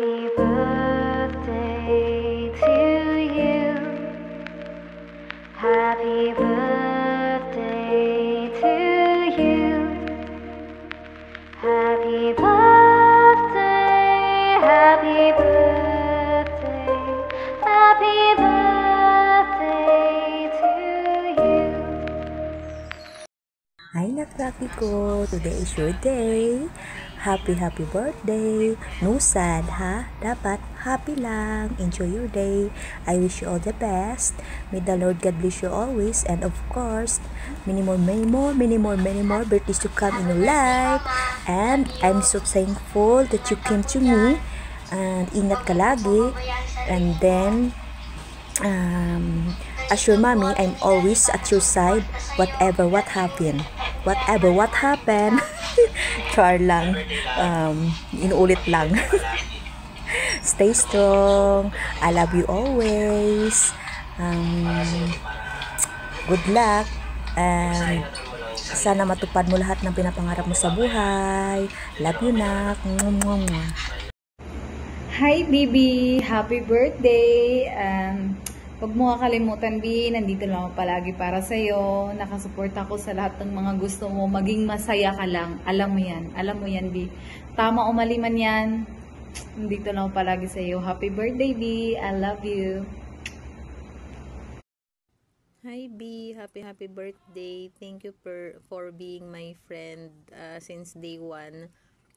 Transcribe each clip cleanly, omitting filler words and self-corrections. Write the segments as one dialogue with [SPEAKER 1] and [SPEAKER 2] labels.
[SPEAKER 1] Happy birthday to you. Happy birthday to you. Happy birthday, happy birthday, happy birthday to you.
[SPEAKER 2] Hi nakrapi ko, today is your day. Happy birthday. No sad ha, dapat happy lang. Enjoy your day. I wish you all the best. May the Lord God bless you always, and of course many more birthdays to come in your life. And I'm so thankful that you came to me, and ingat ka lagi. And then as your mommy, I'm always at your side whatever what happened. Char lang, inuulit lang. Stay strong. I love you always. Good luck, and sana matupad mo lahat ng pinapangarap mo sa buhay. Love you, nak.
[SPEAKER 3] Hi, baby! Happy birthday! Huwag mo kakalimutan, B. Nandito lang ako palagi para sa'yo. Nakasupport ako sa lahat ng mga gusto mo. Maging masaya ka lang. Alam mo yan. Alam mo yan, B. Tama o mali man yan. Nandito lang ako palagi sa'yo. Happy birthday, B. I love you.
[SPEAKER 4] Hi B, happy birthday. Thank you for being my friend since day one.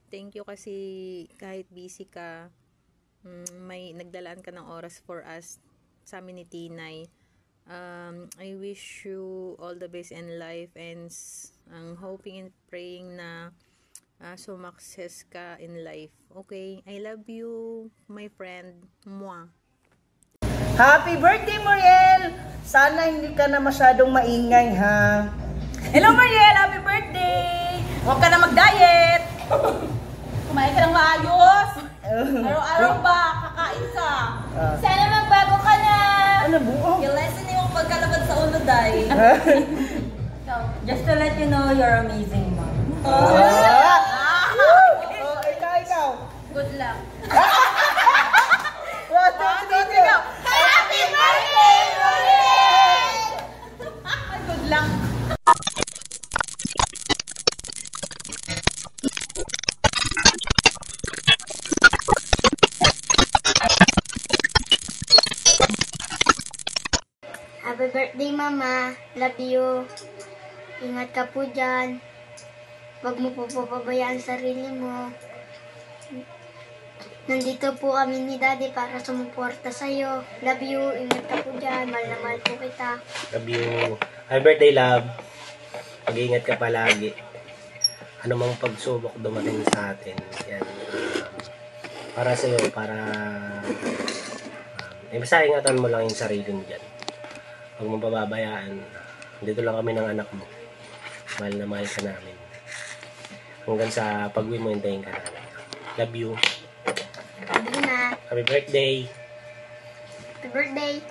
[SPEAKER 4] Thank you kasi kahit busy ka, may nagdalaan ka ng oras for us sa amin ni Tinay. I wish you all the best in life, and ang hoping and praying na sumakses ka in life. Okay, I love you, my friend. Mwah.
[SPEAKER 5] Happy birthday, Muriel! Sana hindi ka na masyadong maingay, ha?
[SPEAKER 6] Hello, Muriel! Happy birthday! Huwag ka na mag-diet! Kumain ka ng maayos! Araw-araw ba? Kakain ka! Sana magbago ka na!
[SPEAKER 5] Ano buo?
[SPEAKER 6] Yung lesson yung pagkalabad sa ulo, Day. Just to let you know, you're amazing, Mom.
[SPEAKER 5] Ikaw!
[SPEAKER 6] Good luck!
[SPEAKER 5] Happy birthday, Muriel!
[SPEAKER 6] Good luck!
[SPEAKER 7] Happy birthday, Mama. Love you. Ingat ka po dyan. Huwag mo po pabayaan sarili mo. Nandito po kami ni Daddy para sumuporta sa'yo. Love you. Ingat ka po dyan. Mahal na mahal po kita.
[SPEAKER 8] Love you. Happy birthday, love. Mag-iingat ka palagi. Ano mang pagsubok dumating sa atin. Yan. Para sa'yo, para basta ingatan mo lang yung sarili mo dyan. Huwag mong pababayaan. Dito lang kami ng anak mo. Mahal na mahal ka namin. Hanggang sa pag-uwi mo, hintayin ka namin. Love you.
[SPEAKER 7] Love you na.
[SPEAKER 8] Happy birthday.
[SPEAKER 7] Happy birthday.